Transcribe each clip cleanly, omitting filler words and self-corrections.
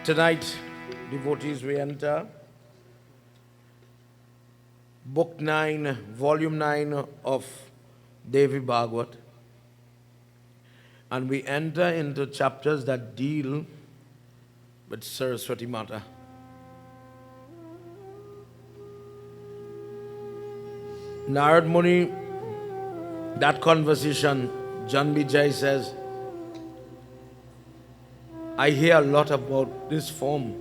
Tonight, devotees, we enter Book 9, Volume 9 of Devi Bhagwat, and we enter into chapters that deal with Saraswati Mata. Narad Muni, that conversation, Janbi Jai says, I hear a lot about this form.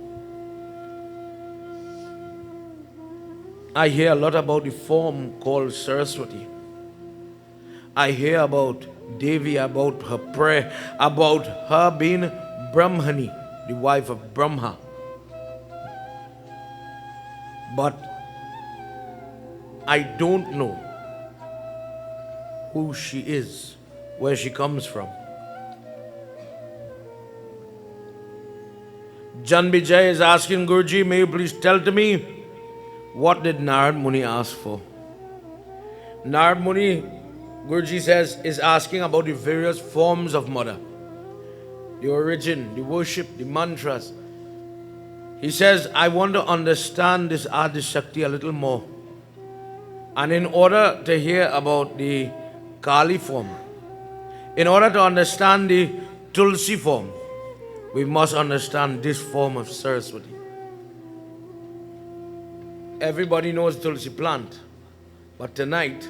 I hear a lot about the form called Saraswati. I hear about Devi, about her prayer, about her being Brahmani, the wife of Brahma. But I don't know who she is, where she comes from. Jan Vijay is asking Guruji, may you please tell to me, what did Narad Muni ask for? Narad Muni, Guruji says, is asking about the various forms of mother, the origin, the worship, the mantras. He says, I want to understand this Adi Shakti a little more. And in order to hear about the Kali form, in order to understand the Tulsi form, we must understand this form of Saraswati. Everybody knows Tulsi plant, but tonight,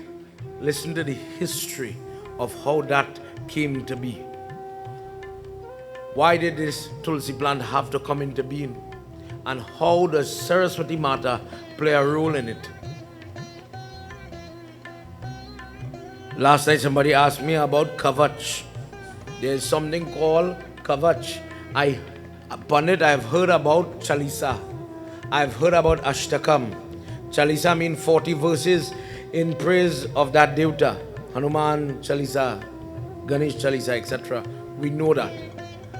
listen to the history of how that came to be. Why did this Tulsi plant have to come into being? And how does Saraswati Mata play a role in it? Last night somebody asked me about Kavach. There is something called Kavach. Pundit, I have heard about Chalisa. I have heard about Ashtakam. Chalisa means 40 verses in praise of that Devta. Hanuman Chalisa, Ganesh Chalisa, etc. We know that.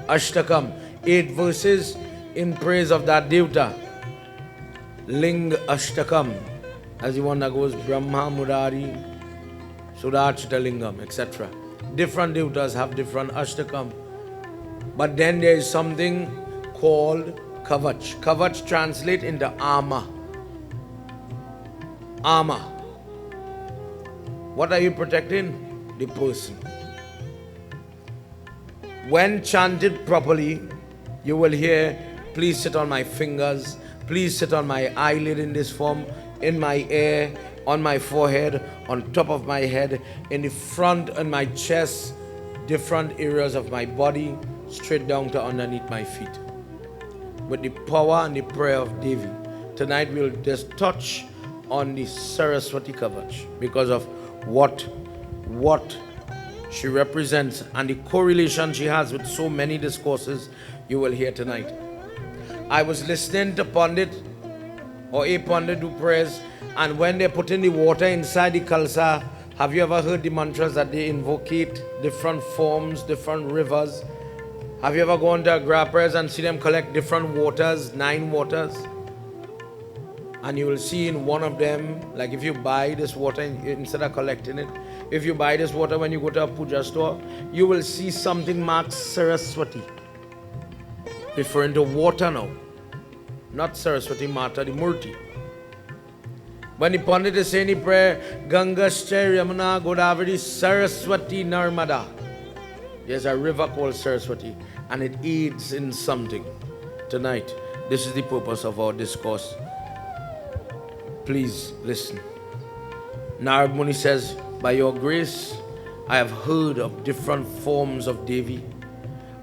Ashtakam, 8 verses in praise of that Devta. Ling Ashtakam, as the one that goes Brahma, Murari, Sudachita Lingam, etc. Different Devtas have different Ashtakam. But then there is something called Kavach. Kavach translates into armor. Armor. What are you protecting? The person. When chanted properly, you will hear, please sit on my fingers, please sit on my eyelid in this form, in my ear, on my forehead, on top of my head, in the front and my chest, different areas of my body, straight down to underneath my feet. With the power and the prayer of Devi. Tonight we'll just touch on the Saraswati Kavach because of what she represents and the correlation she has with so many discourses you will hear tonight. I was listening to Pundit or a Pundit do prayers, and when they put in the water inside the Kalsa, have you ever heard the mantras that they invocate different forms, different rivers? Have you ever gone to Agra prayers and see them collect different waters, 9 waters? And you will see in one of them, like if you buy this water instead of collecting it, if you buy this water when you go to a puja store, you will see something marked Saraswati, referring to water now, not Saraswati Mata, the Murti. When the Pandit is saying the prayer, Ganga, Yamuna, Godavari, Saraswati, Narmada, there's a river called Saraswati, and it aids in something. Tonight, this is the purpose of our discourse. Please listen. Narad Muni says, by your grace, I have heard of different forms of Devi.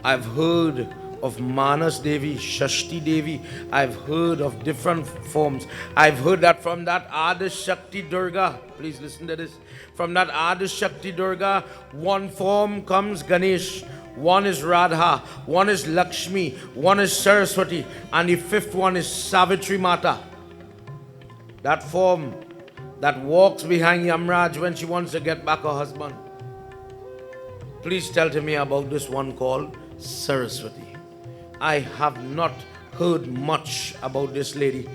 I have heard of Manas Devi, Shashti Devi. I've heard of different forms. I've heard that from that Adi Shakti Durga. Please listen to this. From that Adi Shakti Durga, one form comes Ganesh, one is Radha, one is Lakshmi, one is Saraswati, and the 5th one is Savitri Mata. That form that walks behind Yamraj when she wants to get back her husband. Please tell to me about this one called Saraswati. I have not heard much about this lady.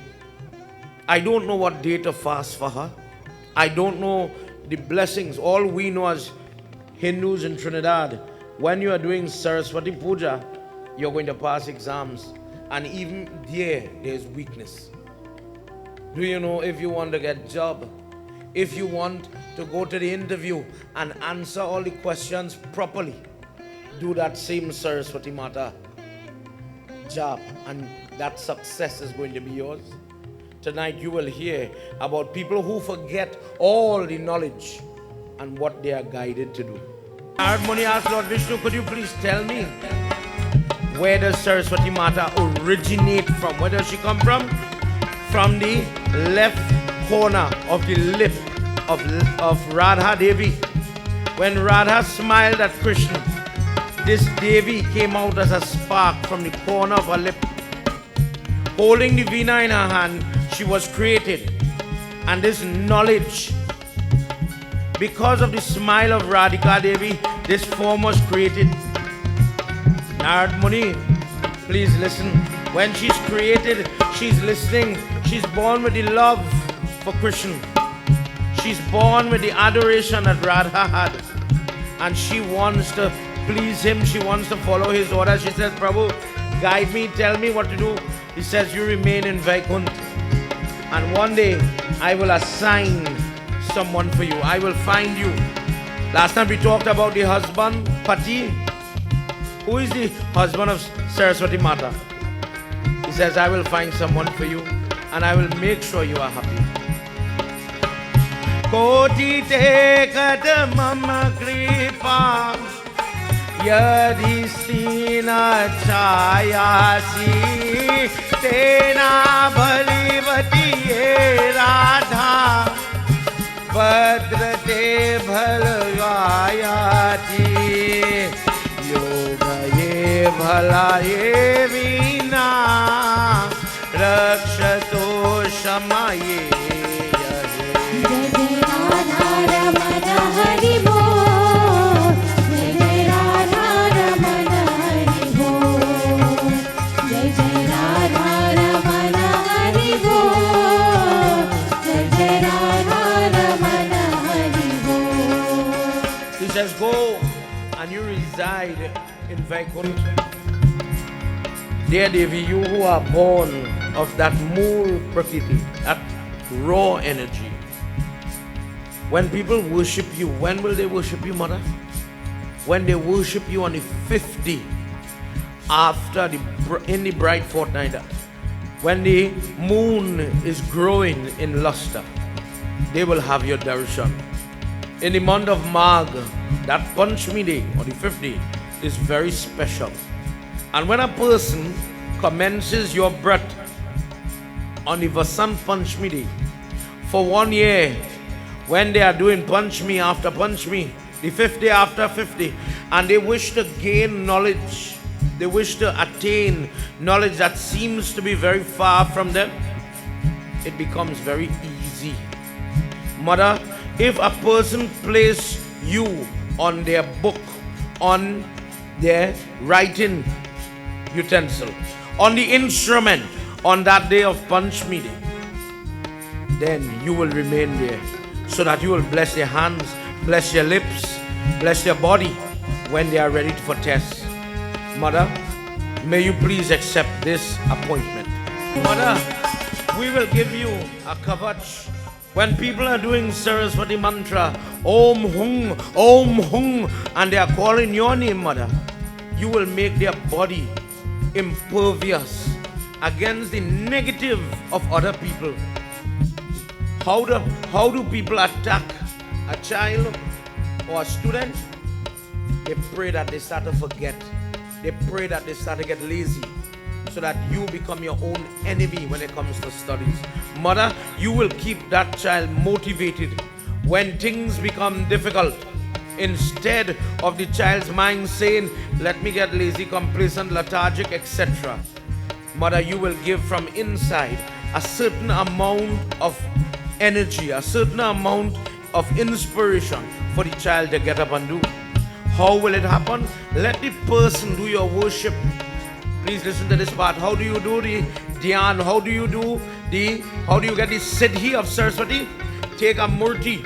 I don't know what day to fast for her. I don't know the blessings. All we know as Hindus in Trinidad, when you are doing Saraswati Puja, you're going to pass exams. And even there's weakness. Do you know, if you want to get job, if you want to go to the interview and answer all the questions properly, do that same Saraswati Mata job, and that success is going to be yours. Tonight you will hear about people who forget all the knowledge and what they are guided to do. Muni asked Lord Vishnu, could you please tell me, where does Saraswati Mata originate from? Where does she come from? From the left corner of the lip of Radha Devi. When Radha smiled at Krishna, this Devi came out as a spark from the corner of her lip. Holding the veena in her hand, she was created. And this knowledge, because of the smile of Radhika Devi, this form was created. Narad Muni, please listen. When she's created, she's listening. She's born with the love for Krishna. She's born with the adoration that Radha had. And she wants to please him. She wants to follow his orders. She says, Prabhu, guide me, tell me what to do. He says, you remain in Vaikuntha. And one day, I will assign someone for you. I will find you. Last time we talked about the husband, Pati. Who is the husband of Saraswati Mata? He says, I will find someone for you and I will make sure you are happy. Koti te kad mama kripa yadhi stina chayasi tena bhalivati ye Radha Badrate bhalgayati Yoga ye bhala ye veena Rakshato shamaye Jai Jai Radha Ramana Hari Bol Jai Jai Radha Ramana Hari Bol Jai Jai Radha Ramana Hari Bol Jai Jai Radha Ramana Hari Bol. He says, go and you reside in Vaikuntha. Dear Devi, you who are born of that Mool Prakriti, that raw energy. When people worship you, when will they worship you, Mother? When they worship you on the 5th day after in the bright fortnight, when the moon is growing in luster, they will have your darshan. In the month of Magh, that Panchami day or the 5th day is very special. And when a person commences your birth on the Vasant Panchami day, for 1 year, when they are doing Panchami after Panchami, the 5th day after 5th day, and they wish to gain knowledge, they wish to attain knowledge that seems to be very far from them, it becomes very easy. Mother, if a person places you on their book, on their writing utensil, on the instrument, on that day of Panchami day, then you will remain there, so that you will bless their hands, bless their lips, bless their body when they are ready for tests. Mother, may you please accept this appointment. Mother, we will give you a Kavach. When people are doing Saraswati mantra, Om Hung, and they are calling your name, Mother, you will make their body impervious against the negative of other people. How do people attack a child or a student? They pray that they start to forget. They pray that they start to get lazy, so that you become your own enemy when it comes to studies. Mother, you will keep that child motivated when things become difficult. Instead of the child's mind saying, let me get lazy, complacent, lethargic, etc. Mother, you will give from inside a certain amount of energy, a certain amount of inspiration for the child to get up and do. How will it happen? Let the person do your worship. Please listen to this part. How do you do the dhyan? How do you get the siddhi of Saraswati? Take a murti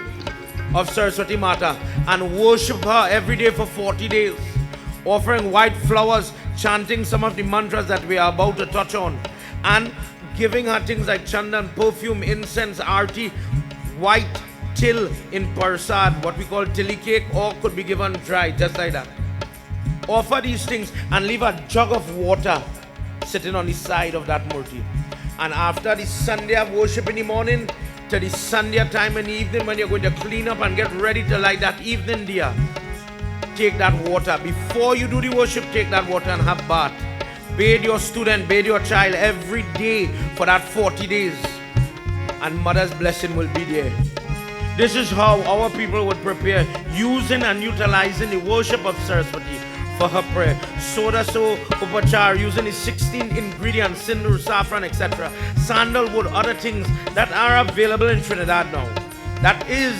of Saraswati Mata and worship her every day for 40 days, offering white flowers, chanting some of the mantras that we are about to touch on, and giving her things like chandan, perfume, incense, arti, white till in Prasad, what we call tilly cake, or could be given dry, just like that. Offer these things and leave a jug of water sitting on the side of that murti. And after the Sunday of worship in the morning to the Sunday time in the evening, when you're going to clean up and get ready to light that evening diya, take that water. Before you do the worship, take that water and have bath. Bathe your student, bathe your child every day for that 40 days. And mother's blessing will be there. This is how our people would prepare, using and utilizing the worship of Saraswati for her prayer. Soda so upachar, using the 16 ingredients, sindoor, saffron, etc. Sandalwood, other things that are available in Trinidad now. That is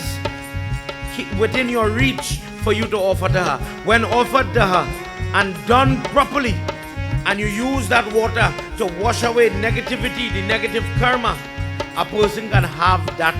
within your reach for you to offer to her. When offered to her and done properly, and you use that water to wash away negativity, the negative karma, a person can have that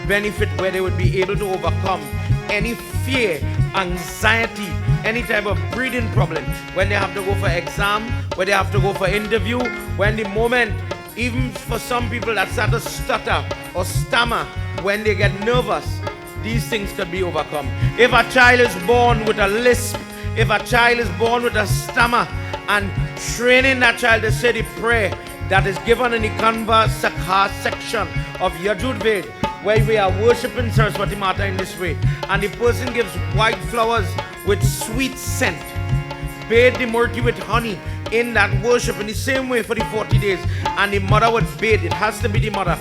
benefit where they would be able to overcome any fear, anxiety, any type of breathing problem, when they have to go for exam, when they have to go for interview, when the moment, even for some people that start to stutter or stammer when they get nervous, these things can be overcome. If a child is born with a lisp, if a child is born with a stammer, and training that child to say the prayer that is given in the Kanva Sakha section of Yajur Ved, where we are worshipping Saraswati Mata in this way, and the person gives white flowers with sweet scent, bathe the murti with honey in that worship in the same way for the 40 days, and the mother would bathe, it has to be the mother,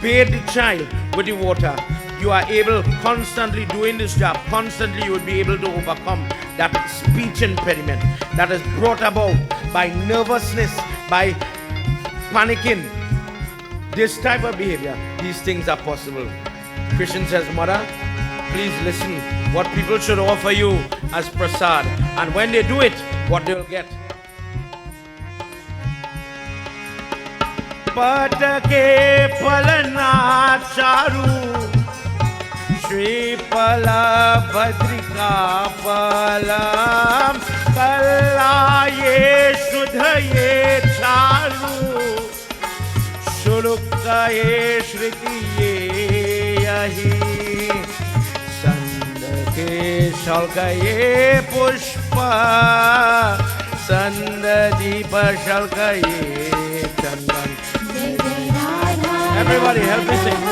bathe the child with the water. You are able, constantly doing this job, constantly you will be able to overcome that speech impediment that is brought about by nervousness, by panicking. This type of behavior, these things are possible. Christian says, Mother, please listen what people should offer you as prasad, and when they do it, what they'll get. Patake palana charu Shri Pala Bhadrika Palam Kalaye Shudhaye Charu Shulukaye Shritiye Yahi Sandake Shalkaye Pushpa Sandadipa Shalkaye Chandan. Everybody help me sing.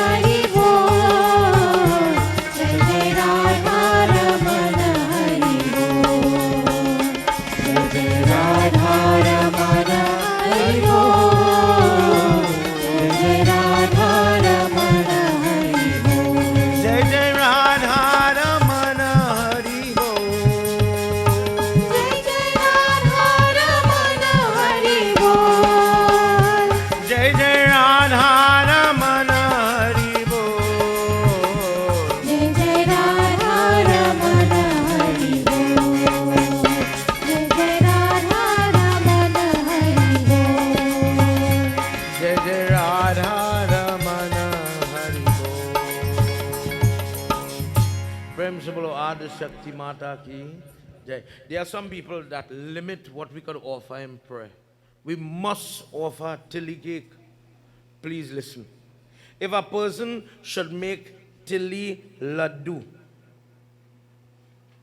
Shakti Mata ki jai. There are some people that limit what we could offer in prayer. We must offer tilly cake. Please listen. If a person should make tilly laddu,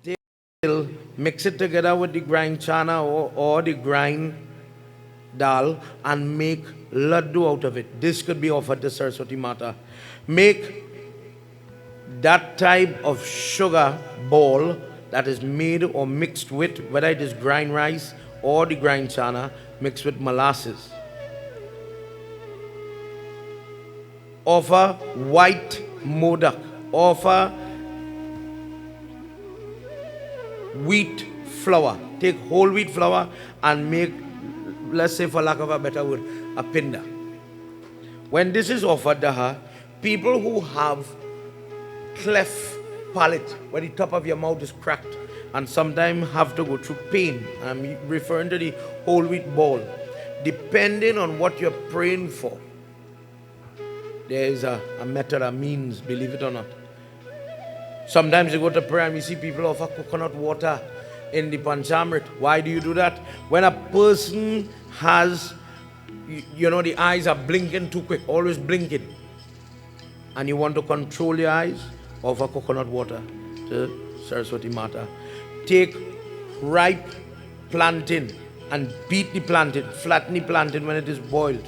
they'll mix it together with the grind chana or the grind dal and make laddu out of it. This could be offered to Saraswati Mata. Make that type of sugar ball that is made or mixed with, whether it is grind rice or the grind chana, mixed with molasses. Offer white modak. Offer wheat flour. Take whole wheat flour and make, let's say for lack of a better word, a pinda. When this is offered to her, people who have cleft palate, where the top of your mouth is cracked, and sometimes have to go through pain. I'm referring to the whole wheat ball. Depending on what you're praying for, there is a method, a means, believe it or not. Sometimes you go to prayer and we see people offer coconut water in the Panchamrit. Why do you do that? When a person has, the eyes are blinking too quick, always blinking, and you want to control your eyes, offer coconut water to Saraswati Mata. Take ripe plantain and beat the plantain, flatten the plantain when it is boiled,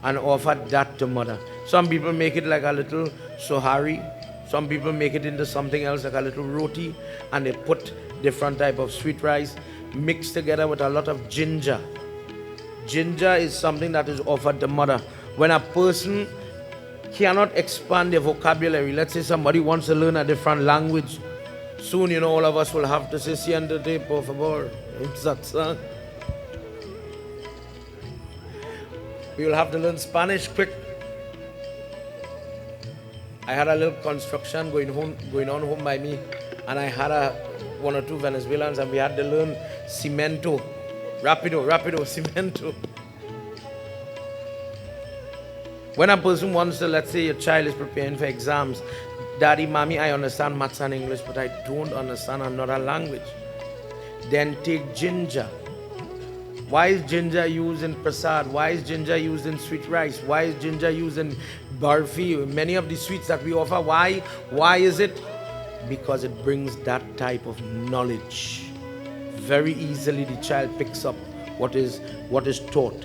and offer that to Mother. Some people make it like a little sohari. Some people make it into something else like a little roti, and they put different type of sweet rice mixed together with a lot of ginger. Ginger is something that is offered to Mother. When a person cannot expand their vocabulary, let's say somebody wants to learn a different language, soon, all of us will have to say, siéntate, por favor. We will have to learn Spanish quick. I had a little construction going on home by me, and I had one or two Venezuelans, and we had to learn cemento. Rapido, cemento. When a person wants to, let's say your child is preparing for exams, Daddy, Mommy, I understand maths and English, but I don't understand another language. Then take ginger. Why is ginger used in Prasad? Why is ginger used in sweet rice? Why is ginger used in barfi? Many of the sweets that we offer. Why? Why is it? Because it brings that type of knowledge. Very easily the child picks up what is taught.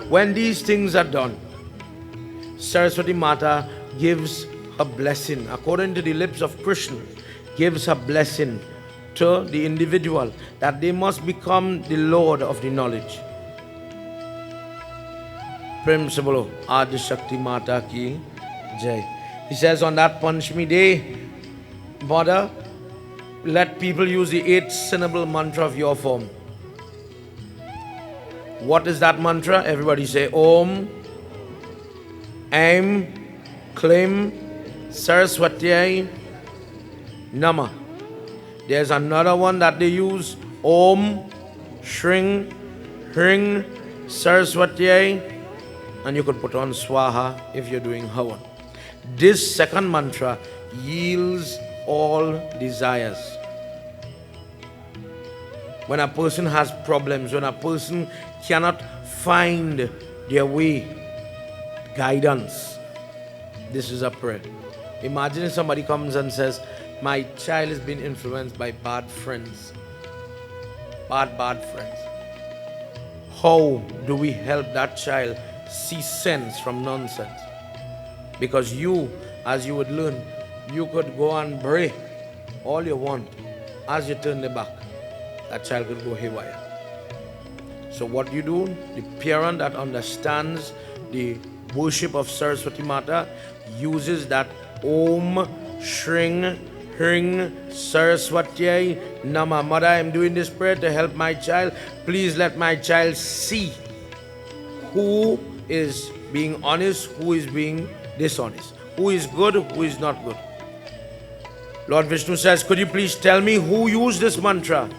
When these things are done, Saraswati Mata gives a blessing, according to the lips of Krishna, gives a blessing to the individual that they must become the Lord of the knowledge. Prem se bolo, Adi Shakti Mata ki jai. He says on that Panchami day, Mother, let people use the 8-syllable mantra of your form. What is that mantra? Everybody say Om, Aim, Klim, Saraswati, Nama. There's another one that they use, Om, Shring, Hring, Saraswati, and you could put on Swaha if you're doing Havan. This second mantra yields all desires. When a person has problems, when a person cannot find their way, guidance, this is a prayer. Imagine if somebody comes and says, my child is being influenced by bad friends. Bad friends. How do we help that child see sense from nonsense? Because you, as you would learn, you could go and pray all you want. As you turn the back, that child could go haywire. So what you do, the parent that understands the worship of Saraswati Mata uses that Om, Shring, Hring, Saraswati, Nama. Mother, I am doing this prayer to help my child. Please let my child see who is being honest, who is being dishonest, who is good, who is not good. Lord Vishnu says, could you please tell me who used this mantra?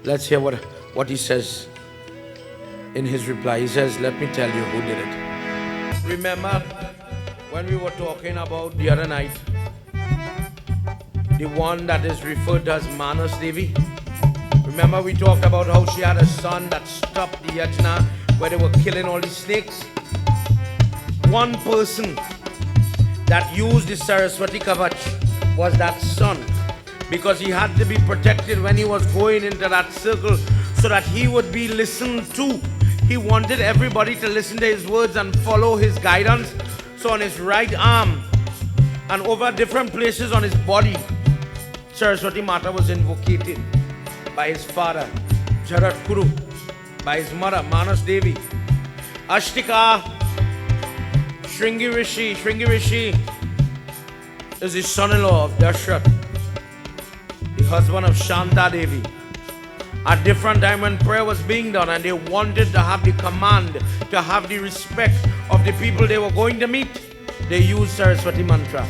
Let's hear what he says in his reply. He says, let me tell you who did it. Remember when we were talking about the other night, the one that is referred to as Manas Devi? Remember we talked about how she had a son that stopped the Yagna where they were killing all the snakes? One person that used the Saraswati Kavach was that son, because he had to be protected when he was going into that circle so that he would be listened to. He wanted everybody to listen to his words and follow his guidance. So on his right arm and over different places on his body, Saraswati Mata was invocated by his father, Jarat Kuru, by his mother, Manas Devi. Ashtika, Shringi Rishi is the son-in-law of Dashrath, the husband of Shanta Devi. At different time when prayer was being done and they wanted to have the command, to have the respect of the people they were going to meet, they used Saraswati mantra.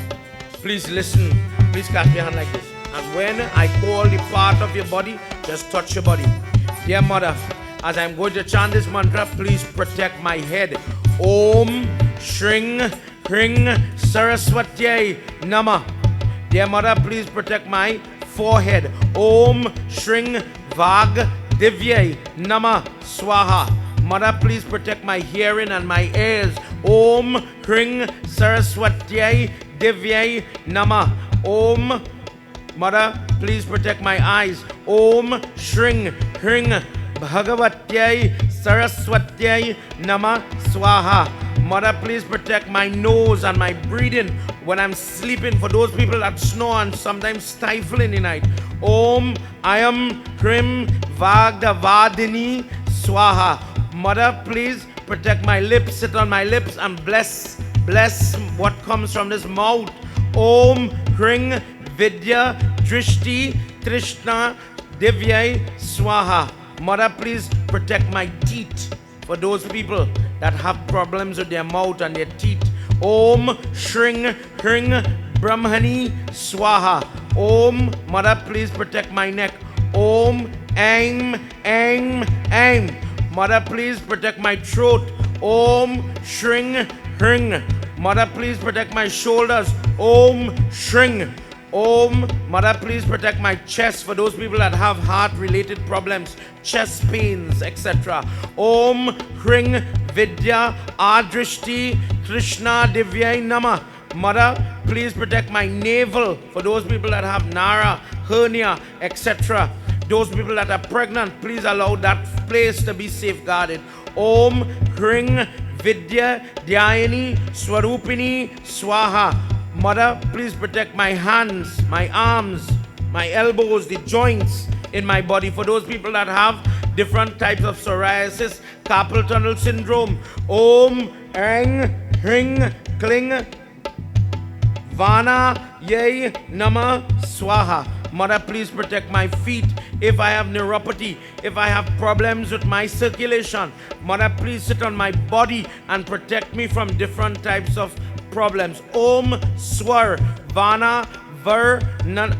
Please listen. Please clap your hand like this. And when I call the part of your body, just touch your body. Dear Mother, as I'm going to chant this mantra, please protect my head. Om, Shring, Hring Saraswati Nama. Dear Mother, please protect my forehead. Om Shring Vag Divya Nama Swaha. Mother, please protect my hearing and my ears. Om Hring Saraswati Divya Nama. Om. Mother, please protect my eyes. Om Shring Hring Bhagavati Saraswati Nama Swaha. Mother, please protect my nose and my breathing when I'm sleeping. For those people that snore and sometimes stifle in the night. Om Ayam Hrim Vagdavadini Swaha. Mother, please protect my lips, sit on my lips and bless what comes from this mouth. Om Hring Vidya Drishti Trishna Divya Swaha. Mother, please protect my teeth. For those people that have problems with their mouth and their teeth. Om Shring Hring Brahmani Swaha. Om. Mother, please protect my neck. Om Aim Aim Aim. Mother, please protect my throat. Om Shring Hring. Mother, please protect my shoulders. Om Shring. Om. Mother, please protect my chest for those people that have heart-related problems, chest pains, etc. Om Hring Vidya Adrishti Krishna Divya Nama. Mother, please protect my navel for those people that have Nara, hernia, etc. Those people that are pregnant, please allow that place to be safeguarded. Om Hring Vidya Dhyayani Swarupini Swaha. Mother, please protect my hands, my arms, my elbows, the joints in my body. For those people that have different types of psoriasis, carpal tunnel syndrome. Om Eng Hring Kling Vana Yay Nama Swaha. Mother, please protect my feet if I have neuropathy, if I have problems with my circulation. Mother, please sit on my body and protect me from different types of problems. Om Swar Vana Vartanami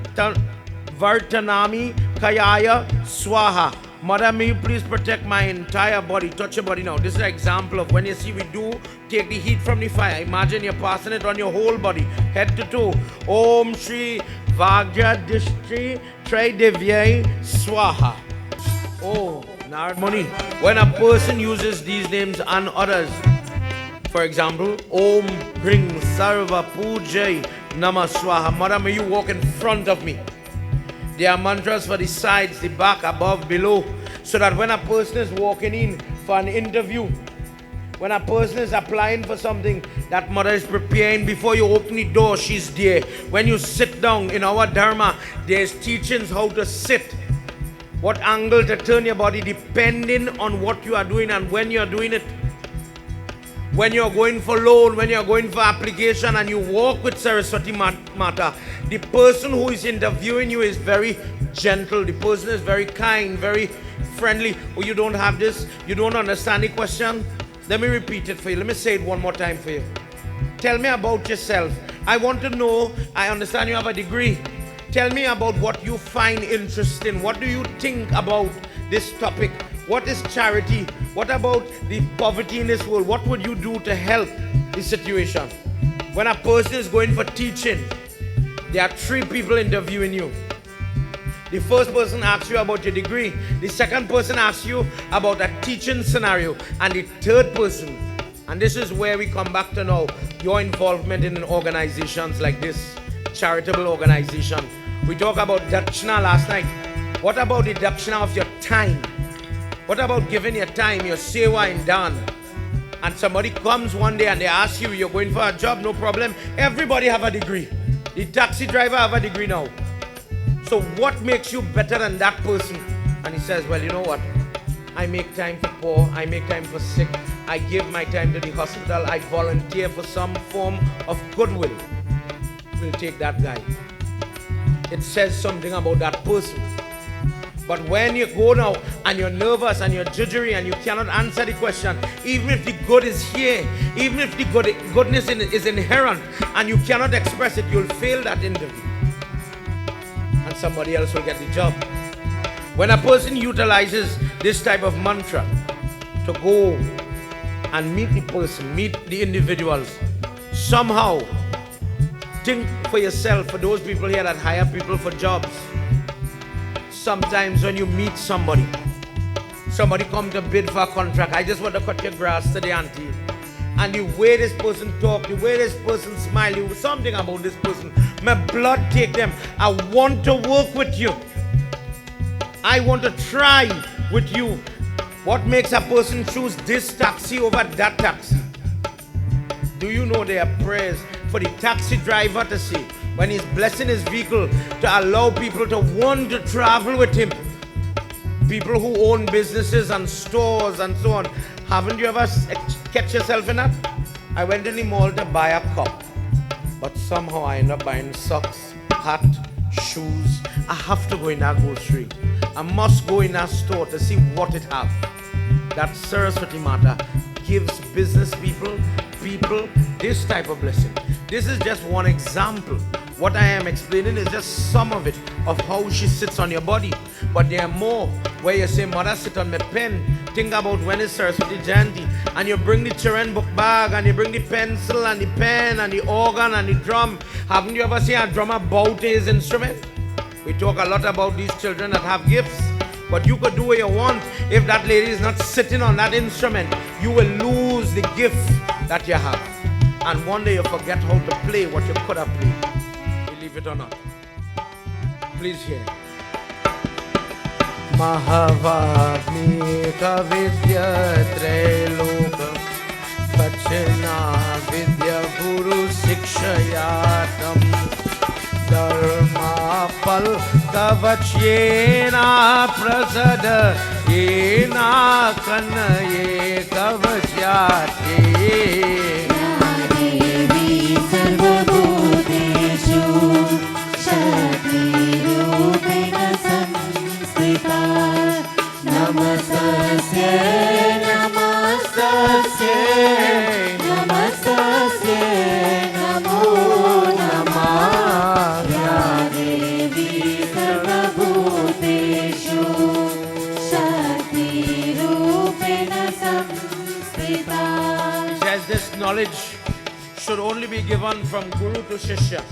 Kayaya Swaha. Mother, may you please protect my entire body. Touch your body now. This is an example of when you see we do take the heat from the fire. Imagine you're passing it on your whole body, head to toe. Om Shri Vagya Dishti Tridivya Swaha. Oh, Narad Muni. When a person uses these names and others, for example, Om Hring Sarva Pujay Nama Swaha. Mother, may you walk in front of me. There are mantras for the sides, the back, above, below, so that when a person is walking in for an interview, when a person is applying for something, that mother is preparing. Before you open the door, she's there. When you sit down in our Dharma, there's teachings how to sit, what angle to turn your body, depending on what you are doing and when you are doing it. When you're going for loan, when you're going for application and you walk with Saraswati Mata, the person who is interviewing you is very gentle. The person is very kind, very friendly. Oh, you don't have this? You don't understand the question? Let me repeat it for you. Let me say it one more time for you. Tell me about yourself. I want to know, I understand you have a degree. Tell me about what you find interesting. What do you think about this topic? What is charity? What about the poverty in this world? What would you do to help the situation? When a person is going for teaching, there are 3 people interviewing you. The first person asks you about your degree. The second person asks you about a teaching scenario. And the third person, and this is where we come back to now, your involvement in organizations like this, charitable organization. We talked about Dakshina last night. What about the Dakshina of your time? What about giving your time, your sewa in dan? And somebody comes one day and they ask you, you're going for a job, no problem. Everybody have a degree. The taxi driver have a degree now. So what makes you better than that person? And he says, well, you know what? I make time for poor, I make time for sick, I give my time to the hospital, I volunteer for some form of goodwill. We'll take that guy. It says something about that person. But when you go now and you're nervous and you're judgery and you cannot answer the question, even if the good is here, even if the goodness is inherent and you cannot express it, you'll fail that interview. And somebody else will get the job. When a person utilizes this type of mantra to go and meet the person, meet the individuals, somehow, think for yourself, for those people here that hire people for jobs. Sometimes when you meet somebody come to bid for a contract, I just want to cut your grass today, auntie. And the way this person talk, the way this person smile, you something about this person, my blood take them. I want to work with you. I want to try with you. What makes a person choose this taxi over that taxi? Do you know there are prayers for the taxi driver to say, when he's blessing his vehicle, to allow people to want to travel with him? People who own businesses and stores and so on. Haven't you ever catch yourself in that? I went in the mall to buy a cup, but somehow I end up buying socks, hat, shoes. I have to go in that grocery. I must go in that store to see what it have. That Saraswati Mata gives business people this type of blessing. This is just one example. What I am explaining is just some of it, of how she sits on your body. But there are more where you say, Mother, sit on my pen. Think about when it's Saraswati Jayanti, and you bring the children book bag, and you bring the pencil and the pen and the organ and the drum. Haven't you ever seen a drummer bow to his instrument? We talk a lot about these children that have gifts, but you could do what you want. If that lady is not sitting on that instrument, you will lose the gift that you have. And one day you forget how to play what you could have played. Believe it or not. Please hear. Mahavagni Kavidya Trailoka Kachana Vidya Guru Sikshayatam Dharma Pal Kavach Yena Prasad Yena Kanaye Kavachyate Devi Sarvabhuteshu Shakti Rupena Samskrita Namastasya Namastasya Namastasya Namo Namah Ya Devi Sarvabhuteshu Shakti Rupena Samskrita. Says this knowledge should only be given from Guru to Shishya.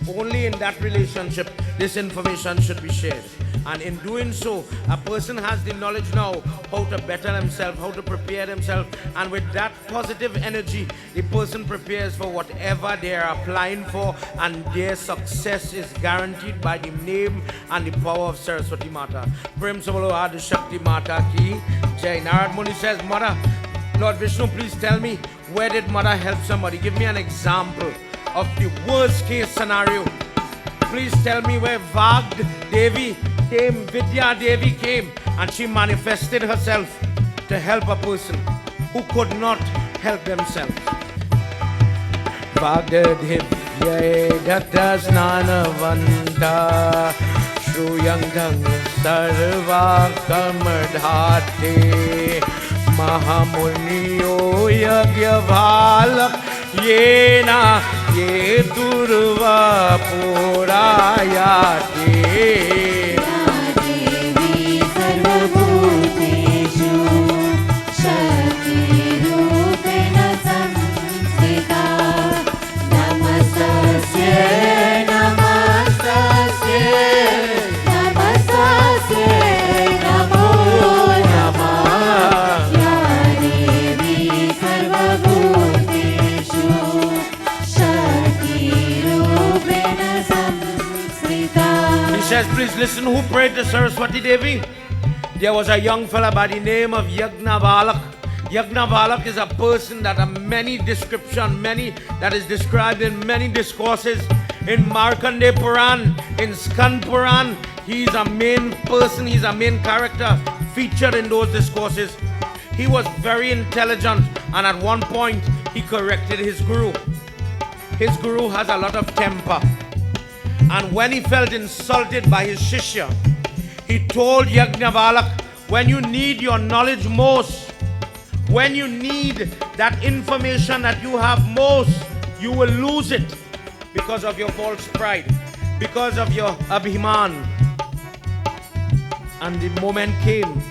Only in that relationship this information should be shared. And in doing so, a person has the knowledge now how to better himself, how to prepare himself. And with that positive energy, the person prepares for whatever they are applying for, and their success is guaranteed by the name and the power of Saraswati Mata. Prem Samalo Adi Shakti Mata Ki Jai. Narad Muni says, Mother, Lord Vishnu, please tell me, where did Mother help somebody? Give me an example of the worst case scenario. Please tell me where Vagd Devi came, Vidya Devi came, and she manifested herself to help a person who could not help themselves. Vagd Devi Gata Snanavanta Shruyangdang Sarva Kamardhate Mahamuniyo Yagnavalak Yena Ye Durva Purayate Devi Sarvabhuteshu Shakti Rupena Samskrita Namastasya Namastasya Namastasya Namo Namah Ya Devi Sarvabhuteshu Shakti Rupena Samskrita. He says, please listen, who prayed to Saraswati Devi? There was a young fella by the name of Yagnavalak. Yagnavalak is a person that that is described in many discourses. In Markandeya Puran, in Skand Puran, he is a main person, he's a main character featured in those discourses. He was very intelligent, and at one point he corrected his guru. His guru has a lot of temper. And when he felt insulted by his Shishya, he told Yagnavalak, when you need your knowledge most, when you need that information that you have most, you will lose it because of your false pride, because of your abhiman. And the moment came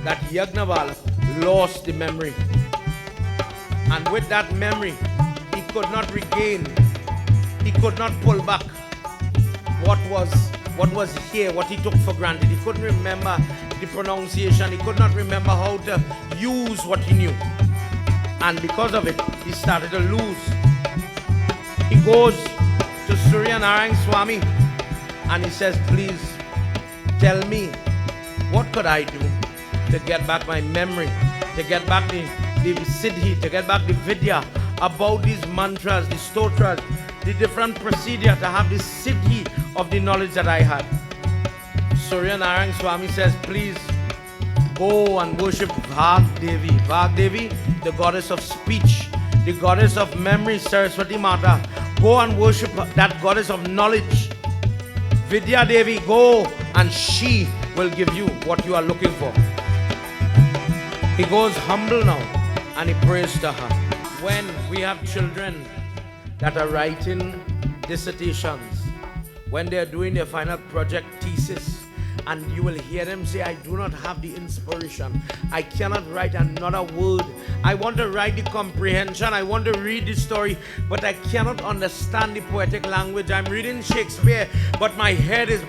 that Yagnavalak lost the memory. And with that memory, he could not regain, he could not pull back what was here, what he took for granted. He couldn't remember the pronunciation, he could not remember how to use what he knew. And because of it, he started to lose. He goes to Surya Narayana Swami and he says, please tell me, what could I do to get back my memory, to get back the siddhi, to get back the vidya about these mantras, the stotras, the different procedure, to have the siddhi of the knowledge that I had. Surya Narayana Swami says, please go and worship Devi. Devi, the goddess of speech, the goddess of memory, Saraswati Mata. Go and worship that goddess of knowledge. Vidya Devi, go and she will give you what you are looking for. He goes humble now and he prays to her. When we have children that are writing dissertations, when they are doing their final project thesis, and you will hear them say, I do not have the inspiration. I cannot write another word. I want to write the comprehension. I want to read the story, but I cannot understand the poetic language. I'm reading Shakespeare, but my head is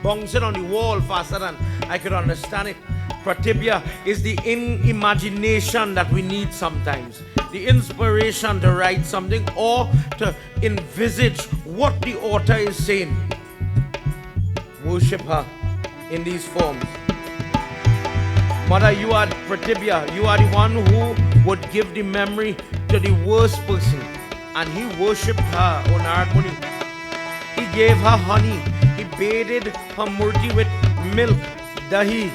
bouncing on the wall faster than I could understand it. Pratibhya is the imagination that we need sometimes. The inspiration to write something or to envisage what the author is saying. Worship her in these forms. Mother, you are Pratibhya. You are the one who would give the memory to the worst person. And he worshipped her, O Narad Muni. He gave her honey. He bathed her murti with milk, dahi,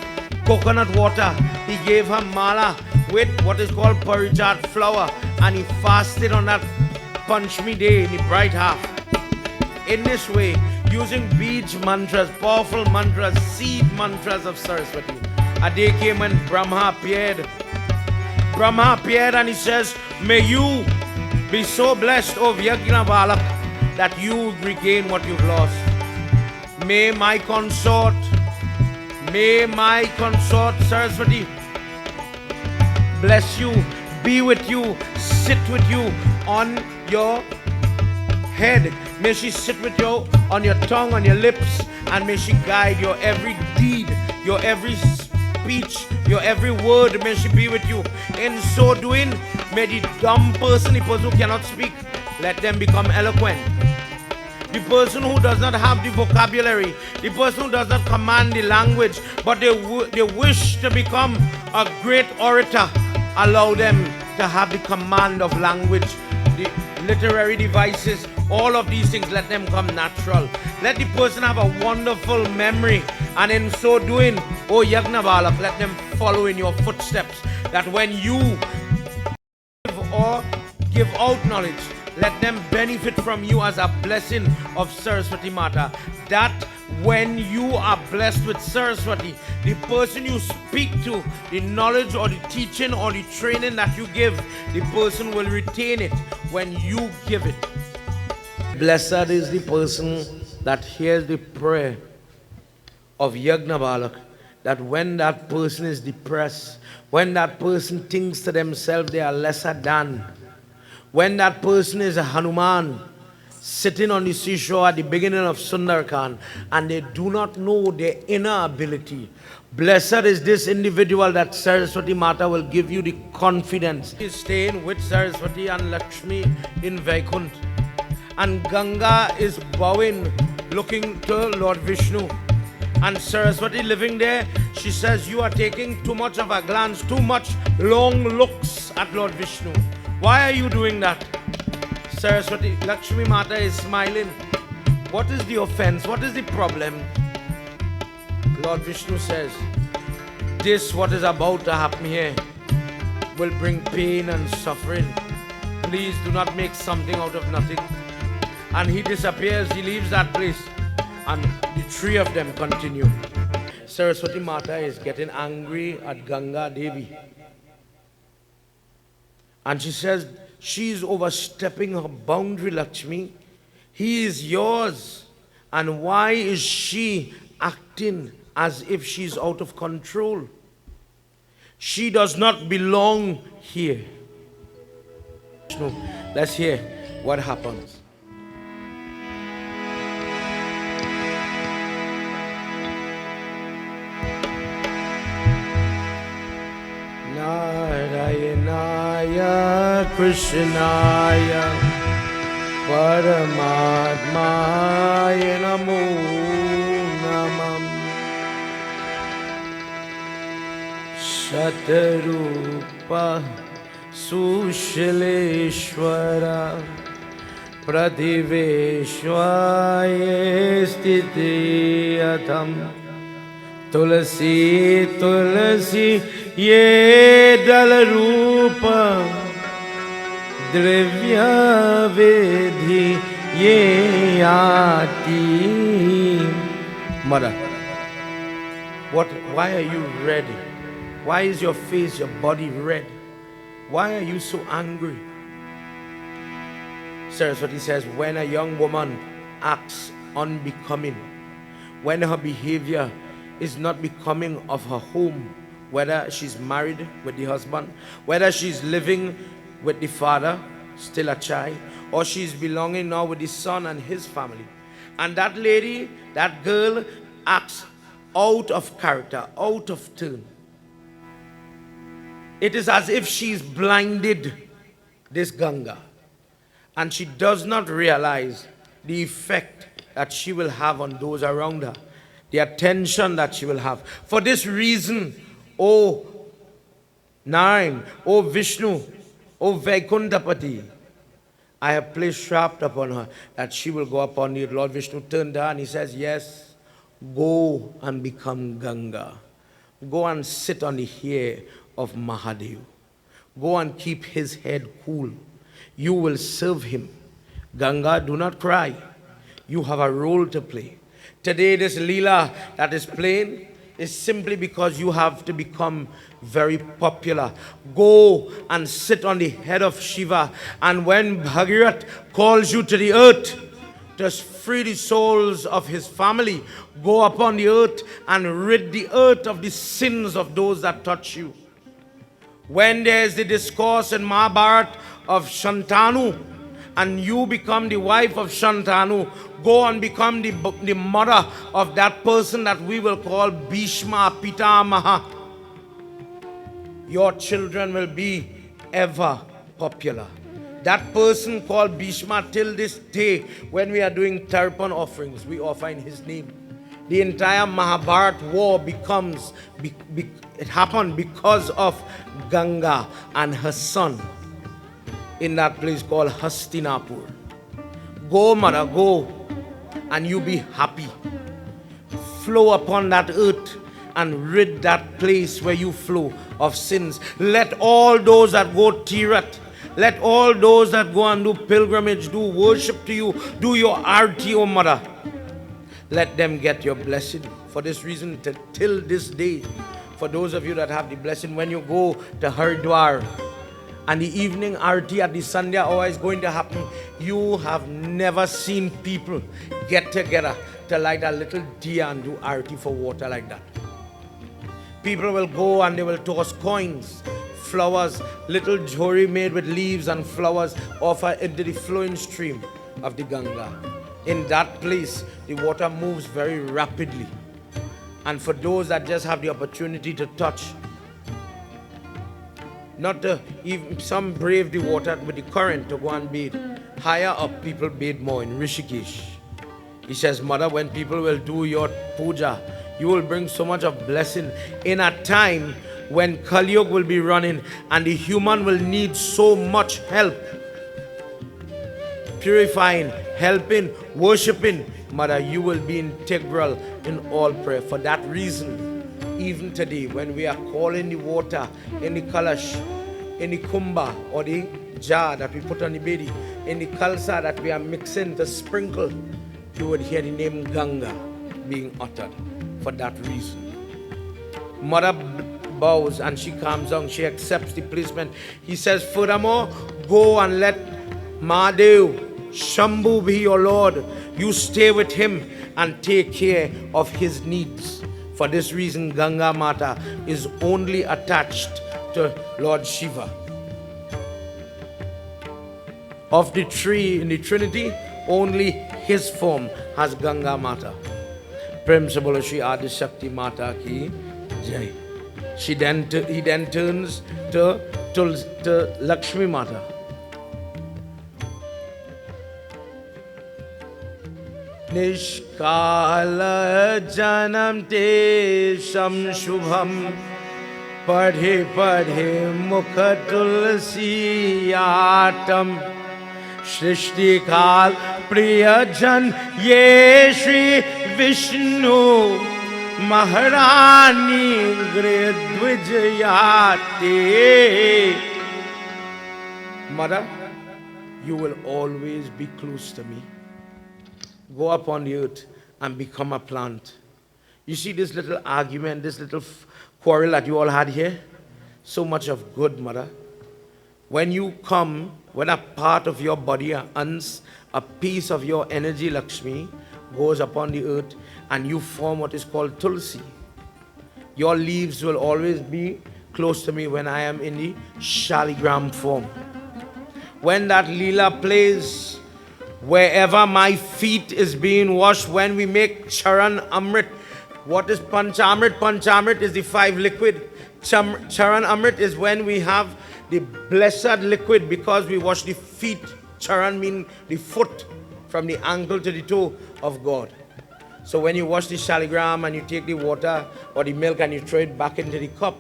coconut water. He gave her mala with what is called parijat flower. And he fasted on that Panchmi day in the bright half. In this way, using beach mantras, powerful mantras, seed mantras of Saraswati. A day came when Brahma appeared. Brahma appeared and he says, may you be so blessed, O Yagnavalak, that you regain what you've lost. May my consort Saraswati bless you, be with you, sit with you on your head. May she sit with you on your tongue, on your lips, and may she guide your every deed, your every speech, your every word. May she be with you. In so doing, may the dumb person, the person who cannot speak, let them become eloquent. The person who does not have the vocabulary, the person who does not command the language, but they wish to become a great orator, allow them to have the command of language, the literary devices, all of these things, let them come natural. Let the person have a wonderful memory, and in so doing, O Yagnavalak, let them follow in your footsteps, that when you give or give out knowledge, let them benefit from you as a blessing of Saraswati Mata. That when you are blessed with Saraswati, the person you speak to, the knowledge or the teaching or the training that you give, the person will retain it when you give it. Blessed is the person that hears the prayer of Yagnavalak, that when that person is depressed, when that person thinks to themselves they are lesser than, when that person is a Hanuman sitting on the seashore at the beginning of Sundarkan and they do not know their inner ability, blessed is this individual that Saraswati Mata will give you the confidence. He is staying with Saraswati and Lakshmi in Vaikunt, and Ganga is bowing, looking to Lord Vishnu. And Saraswati living there, she says, you are taking too much of a glance, too much long looks at Lord Vishnu. Why are you doing that? Saraswati, Lakshmi Mata is smiling. What is the offense? What is the problem? Lord Vishnu says, this what is about to happen here will bring pain and suffering. Please do not make something out of nothing. And he disappears, he leaves that place. And the three of them continue. Saraswati Mata is getting angry at Ganga Devi. And she says, she's overstepping her boundary, Lakshmi. He is yours. And why is she acting as if she's out of control? She does not belong here. Vishnu. Let's hear what happens. Narayanaya Krishnaya Paramatmaya Namo Namam Shatarupa Sushaleshwara Prativeshwaya Stitiyatam Tulsi Tulsi Ye Dalarupa Drivya Vidhi Ye Ati. Mother, why are you red? Why is your face, your body red? Why are you so angry? Saraswati says, when a young woman acts unbecoming, when her behavior is not becoming of her home, whether she's married with the husband, whether she's living with the father, still a child, or she's belonging now with the son and his family, and that lady, that girl acts out of character, out of turn, it is as if she's blinded this Ganga, and she does not realize the effect that she will have on those around her, the attention that she will have. For this reason, O Narayan, O Vishnu, O Vaikuntapati, I have placed trapped upon her that she will go upon the Lord Vishnu turned her and he says, yes, go and become Ganga. Go and sit on the hair of Mahadev. Go and keep his head cool. You will serve him. Ganga, do not cry. You have a role to play. Today, this Leela that is playing is simply because you have to become very popular. Go and sit on the head of Shiva, and when Bhagirath calls you to the earth to free the souls of his family, go upon the earth and rid the earth of the sins of those that touch you. When there is the discourse in Mahabharata of Shantanu, and you become the wife of Shantanu, go and become the mother of that person that we will call Bhishma Pitamaha. Your children will be ever popular. That person called Bhishma, till this day, when we are doing Tarpan offerings, we offer in his name. The entire Mahabharata war becomes, it happened because of Ganga and her son in that place called Hastinapur. Go, mother, go, and you be happy. Flow upon that earth and rid that place where you flow of sins. Let all those that go Tirat, let all those that go and do pilgrimage, do worship to you, do your arti, O mother. Let them get your blessing. For this reason, till this day, for those of you that have the blessing, when you go to Haridwar, and the evening arti at the Sunday hour is going to happen, you have never seen people get together to light a little diya and do arti for water like that. People will go and they will toss coins, flowers, little jewelry made with leaves and flowers, offer into the flowing stream of the Ganga. In that place, the water moves very rapidly. And for those that just have the opportunity to touch, not to even some brave the water with the current to go and bathe. Higher up, people bathe more in Rishikesh. He says, mother, when people will do your puja, you will bring so much of blessing in a time when Kali Yuga will be running and the human will need so much help. Purifying, helping, worshipping. Mother, you will be integral in all prayer. For that reason, even today, when we are calling the water in the kalash, in the kumbha or the jar that we put on the bedi, in the kalsa that we are mixing to sprinkle, you would hear the name Ganga being uttered. For that reason, mother bows and she calms down. She accepts the placement. He says, furthermore, go and let Mahadev, Shambhu be your Lord. You stay with him and take care of his needs. For this reason, Ganga Mata is only attached to Lord Shiva. Of the three in the Trinity, only his form has Ganga Mata. Prem se bolo Shri Adi Shakti Mata ki Jai. He then turns to Lakshmi Mata. Nishkala janam te sham shubham padhe padhe mukha tulsi atam Shrishti kal priyajan ye Shri Vishnu Maharani Gridvijayate. Mother, you will always be close to me. Go up on the earth and become a plant. You see this little argument, this little quarrel that you all had here? So much of good, Mother. When you come, when a part of your body, a piece of your energy, Lakshmi, goes upon the earth and you form what is called Tulsi. Your leaves will always be close to me when I am in the shaligram form. When that Leela plays, wherever my feet is being washed, when we make Charan Amrit. What is Panchamrit? Panchamrit is the 5 liquid. Charan Amrit is when we have the blessed liquid because we wash the feet. Charan means the foot from the ankle to the toe of God. So when you wash the shaligram and you take the water or the milk and you throw it back into the cup,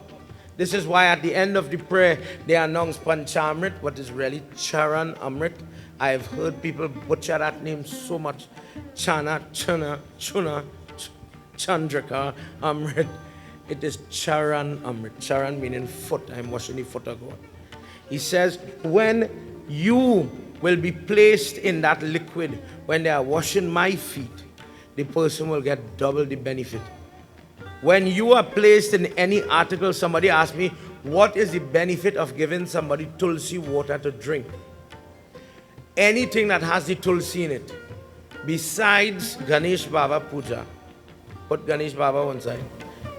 this is why at the end of the prayer they announce Panchamrit, what is really Charan Amrit. I have heard people butcher that name so much. Chana, Chana, Chuna, Chandrika, Amrit. It is Charan Amrit. Charan meaning foot. I am washing the foot of God. He says, when you will be placed in that liquid, when they are washing my feet, the person will get double the benefit. When you are placed in any article, somebody asked me, what is the benefit of giving somebody Tulsi water to drink? Anything that has the Tulsi in it, besides Ganesh Baba Puja, put Ganesh Baba one side,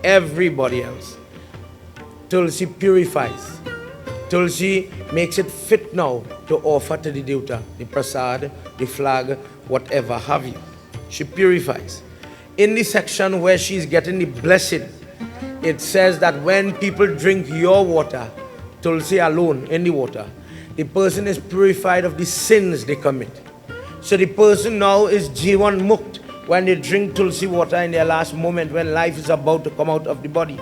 everybody else, Tulsi purifies. Tulsi makes it fit now to offer to the Devta, the Prasad, the flag, whatever have you. She purifies. In the section where she's getting the blessing, it says that when people drink your water, Tulsi alone in the water, the person is purified of the sins they commit. So the person now is Jivan Mukt when they drink Tulsi water in their last moment when life is about to come out of the body.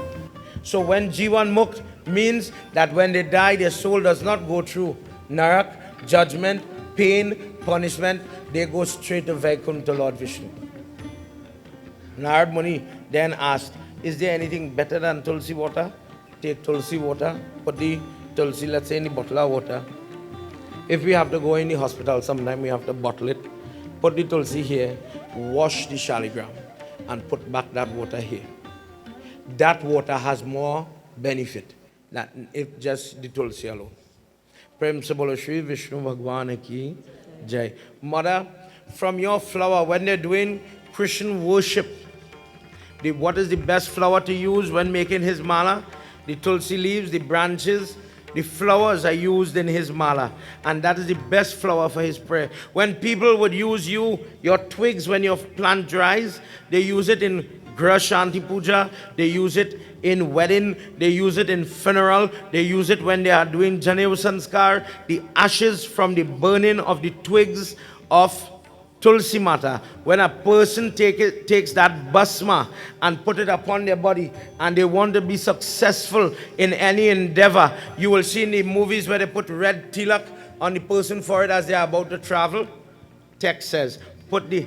So when Jivan Mukt means that when they die, their soul does not go through Narak, judgment, pain, punishment. They go straight to Vaikuntha, Lord Vishnu. Narad Muni then asked, is there anything better than Tulsi water? Take Tulsi water, put the Tulsi, let's say in the bottle of water. If we have to go in the hospital sometime, we have to bottle it. Put the Tulsi here, wash the shaligram, and put back that water here. That water has more benefit than if just the Tulsi alone. Prem se bolo Shri Vishnu Bhagwan ki Jai. Mother, from your flower, when they're doing Christian worship, what is the best flower to use when making his mala? The Tulsi leaves, the branches, the flowers are used in his mala, and that is the best flower for his prayer. When people would use your twigs when your plant dries, they use it in Grah Shanti Puja, they use it in wedding, they use it in funeral, they use it when they are doing Janev Sanskar, the ashes from the burning of the twigs of Tulsi Mata. When a person takes that basma and put it upon their body and they want to be successful in any endeavor, you will see in the movies where they put red tilak on the person forehead as they are about to travel. Text says, put the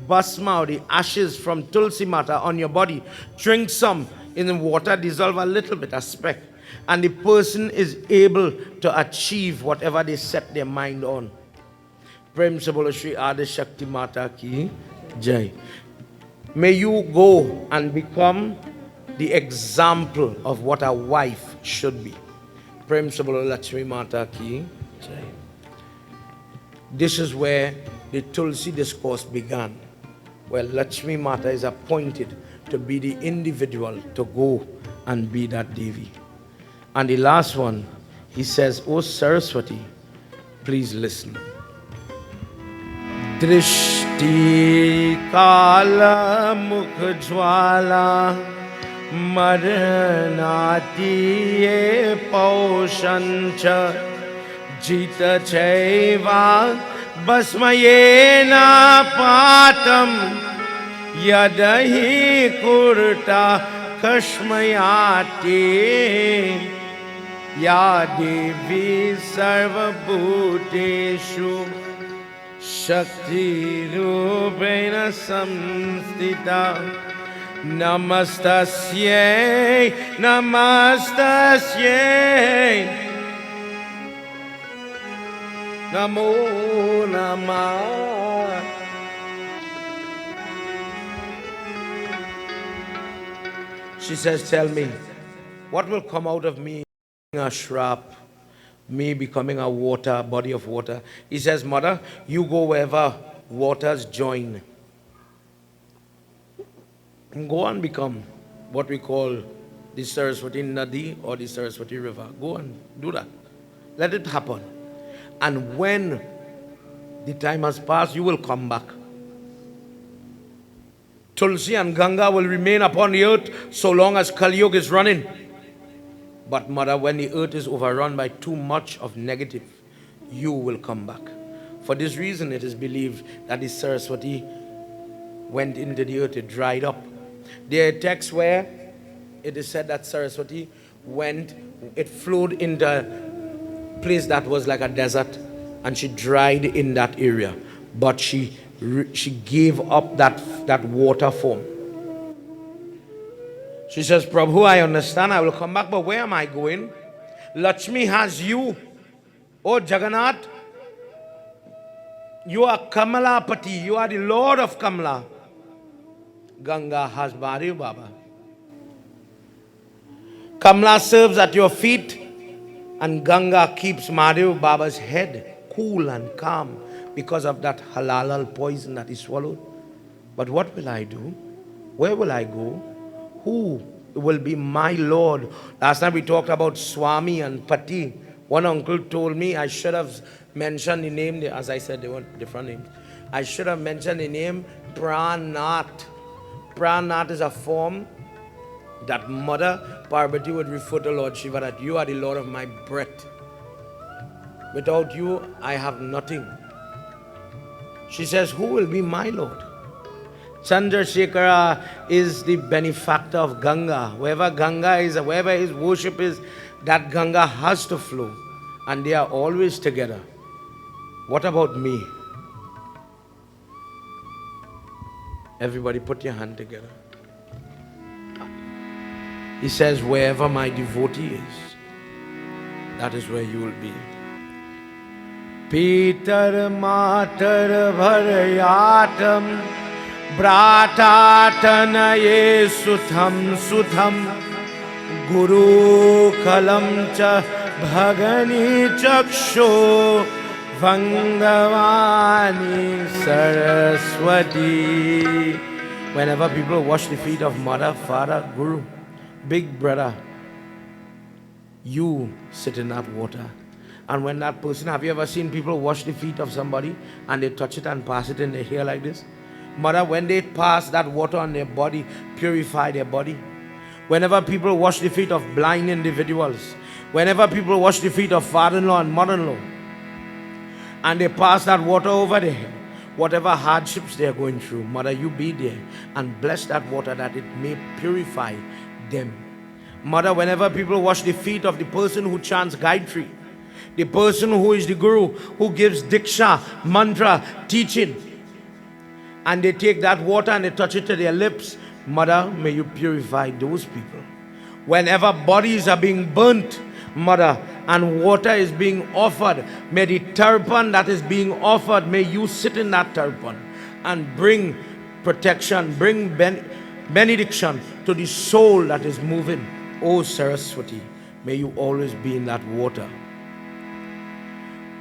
basma or the ashes from Tulsi Mata on your body. Drink some in the water, dissolve a little bit, a speck, and the person is able to achieve whatever they set their mind on. Prem se bolo Shri Adi Shakti Mata ki Jai. May you go and become the example of what a wife should be. Prem se bolo Lakshmi Mata ki Jai. This is where the Tulsi discourse began, where Lakshmi Mata is appointed to be the individual to go and be that Devi. And the last one, he says, "Oh Saraswati, please listen. Drishti kala mukh jwala maranati ye paushancha jita chaiva basmayena patam yadahi kurta kashmayati ya Devi sarvabhuteshu Shakti Rupena Samstita Namastasye Namastasye Namo Namah. She says, tell me, what will come out of me a shrub? Me becoming a water, body of water. He says, mother, you go wherever waters join. And go and become what we call the Saraswati Nadi or the Saraswati River. Go and do that. Let it happen. And when the time has passed, you will come back. Tulsi and Ganga will remain upon the earth so long as Kali Yuga is running. But mother, when the earth is overrun by too much of negative, you will come back. For this reason, it is believed that the Saraswati went into the earth, it dried up. There are texts where it is said that Saraswati went, it flowed into a place that was like a desert, and she dried in that area. But she gave up that water form. She says, Prabhu, I understand, I will come back, but where am I going? Lakshmi has you. Oh, Jagannath, you are Kamalapati, you are the Lord of Kamala. Ganga has Mahadev Baba. Kamala serves at your feet, and Ganga keeps Mahadev Baba's head cool and calm because of that halal poison that he swallowed. But what will I do? Where will I go? Who will be my Lord? Last time we talked about Swami and Pati. One uncle told me I should have mentioned the name, as I said, they were different names. I should have mentioned the name Pranath. Pranath is a form that Mother Parvati would refer to Lord Shiva, that you are the Lord of my breath. Without you, I have nothing. She says, who will be my Lord? Chandrasekhara is the benefactor of Ganga. Wherever Ganga is, wherever his worship is, that Ganga has to flow. And they are always together. What about me? Everybody put your hand together. He says, wherever my devotee is, that is where you will be. Pitar matar bharayatam Bratatanaye sutham sutham Guru kalam cha bhagani chaksho Vangavani Saraswati. Whenever people wash the feet of Mother, Father, Guru, Big Brother, you sit in that water. And when that person, have you ever seen people wash the feet of somebody and they touch it and pass it in their hair like this? Mother, when they pass that water on their body, purify their body. Whenever people wash the feet of blind individuals, whenever people wash the feet of father-in-law and mother-in-law, and they pass that water over their head, whatever hardships they are going through, Mother, you be there and bless that water that it may purify them. Mother, whenever people wash the feet of the person who chants Gayatri, the person who is the Guru, who gives Diksha, mantra, teaching, and they take that water and they touch it to their lips, Mother, may you purify those people. Whenever bodies are being burnt, Mother, and water is being offered, may the turpan that is being offered, may you sit in that turpan and bring protection, bring benediction to the soul that is moving. Oh Saraswati, may you always be in that water.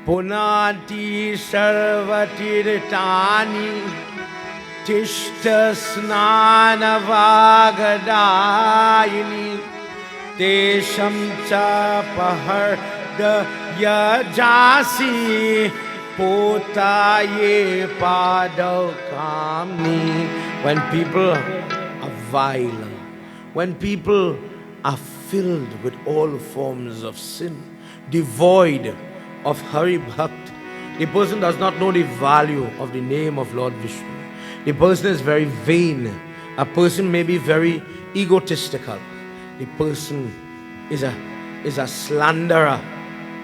Punati sarvati ritani tishta snana vagadayini tesham cha paharda yajasi Potaye Padakamni. When people are vile, when people are filled with all forms of sin, devoid of Hari Bhakt, the person does not know the value of the name of Lord Vishnu. The person is very vain. A person may be very egotistical. The person is a slanderer.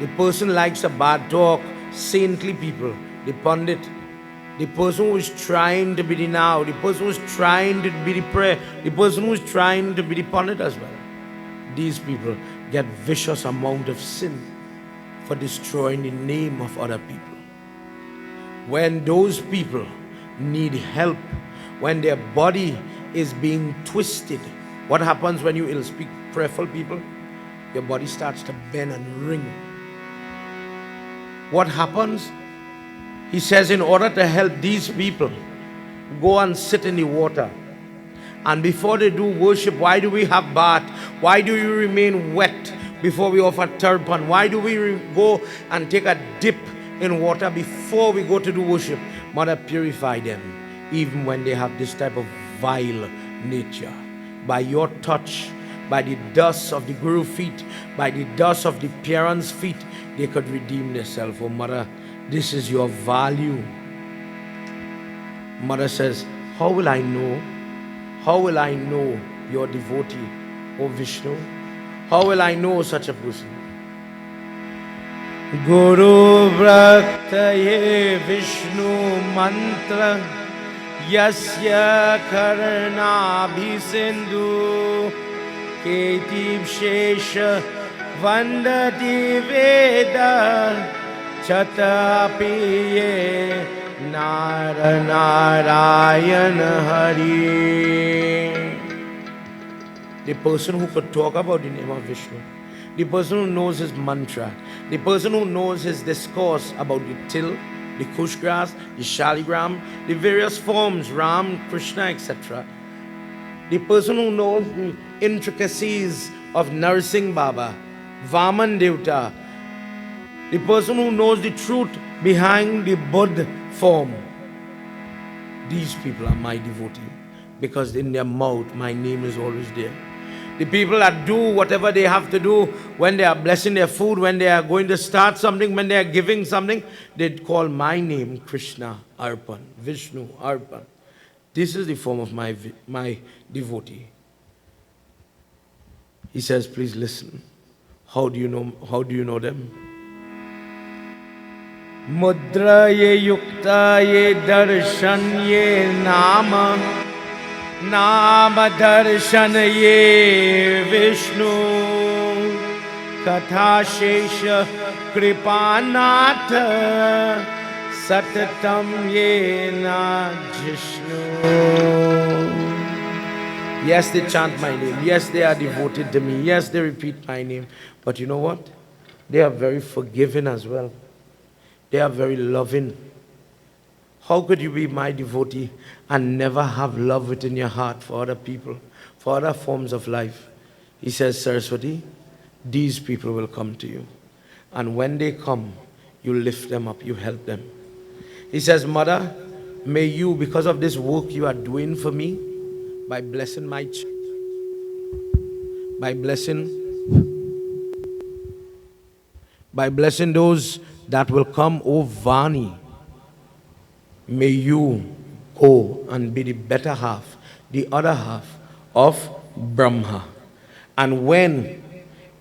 The person likes a bad talk, saintly people. The Pundit, the person who is trying to be the now, the person who is trying to be the prayer, the person who is trying to be the Pundit as well. These people get vicious amount of sin for destroying the name of other people. When those people need help, when their body is being twisted, what happens when you ill speak prayerful people? Your body starts to bend and ring. What happens? He says, in order to help these people, go and sit in the water. And before they do worship, why do we have bath? Why do you remain wet before we offer turban? Why do we go and take a dip in water before we go to do worship? Mother, purify them, even when they have this type of vile nature. By your touch, by the dust of the Guru feet, by the dust of the parents' feet, they could redeem themselves. Oh Mother, this is your value. Mother says, how will I know? How will I know your devotee, O Vishnu? How will I know such a person? Guru Bhaktaye Vishnu Mantra Yasya Karna Bhisindhu Ketib Shesha Vandati Veda Chatapiye Narayana Hari. The person who could talk about the name of Vishnu, the person who knows his mantra, the person who knows his discourse about the till, the kush grass, the shaligram, the various forms, Ram, Krishna, etc. The person who knows the intricacies of Narsingh Baba, Vaman Devta, the person who knows the truth behind the Buddha form. These people are my devotee, because in their mouth my name is always there. The people that do whatever they have to do when they are blessing their food, when they are going to start something, when they are giving something, they call my name Krishna Arpan, Vishnu Arpan. This is the form of my devotee. He says, please listen. How do you know them? Mudraye yuktaye darshanye nama Nama darshanaye Vishnu Katha shesha kripanatha Satatam yena Jishnu. Yes, they chant my name. Yes, they are devoted to me. Yes, they repeat my name. But you know what? They are very forgiving as well. They are very loving. How could you be my devotee and never have love within your heart for other people, for other forms of life? He says, Saraswati, these people will come to you. And when they come, you lift them up, you help them. He says, Mother, may you, because of this work you are doing for me, by blessing my by blessing those that will come, O Vani, may you go and be the better half, the other half of Brahma. And when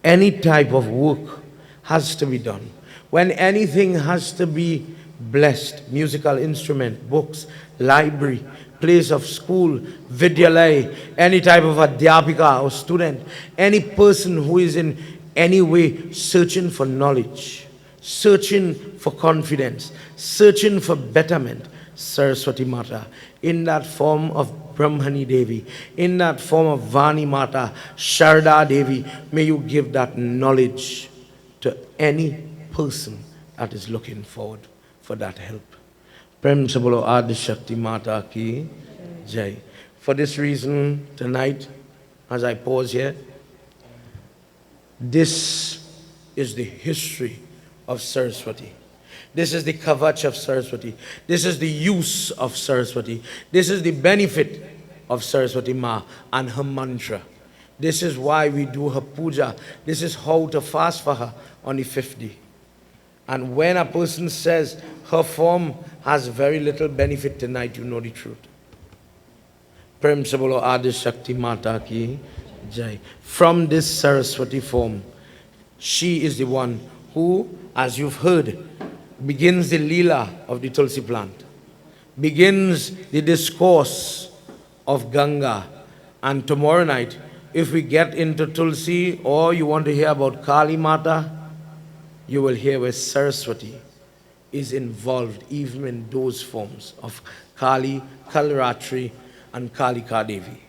any type of work has to be done, when anything has to be blessed, musical instrument, books, library, place of school, vidyalaya, any type of adhyapika or student, any person who is in any way searching for knowledge, searching for confidence, searching for betterment, Saraswati Mata, in that form of Brahmani Devi, in that form of Vani Mata, Sharda Devi, may you give that knowledge to any person that is looking forward for that help. Prem se bolo Adi Shakti Mata ki Jai. For this reason, tonight, as I pause here, this is the history of Saraswati. This is the Kavach of Saraswati. This is the use of Saraswati. This is the benefit of Saraswati Ma and her mantra. This is why we do her puja. This is how to fast for her on the 50. And when a person says her form has very little benefit tonight, you know the truth. Prem se bolo Adi Shakti Mata ki jai. From this Saraswati form, she is the one who, as you've heard, begins the Leela of the Tulsi plant, begins the discourse of Ganga. And tomorrow night, if we get into Tulsi, or you want to hear about Kali Mata, you will hear where Saraswati is involved even in those forms of Kali, Kalratri, and Kalika Devi.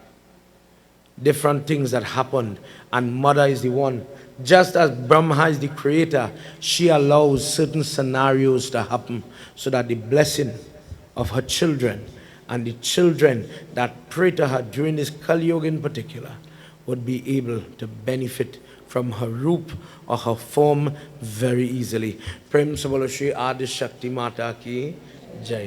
Different things that happened, and Mother is the one. Just as Brahma is the creator, she allows certain scenarios to happen so that the blessing of her children and the children that pray to her during this Kali Yuga in particular would be able to benefit from her roop or her form very easily. Prem Sabalo Shri Adi Shakti Mata ki Jai.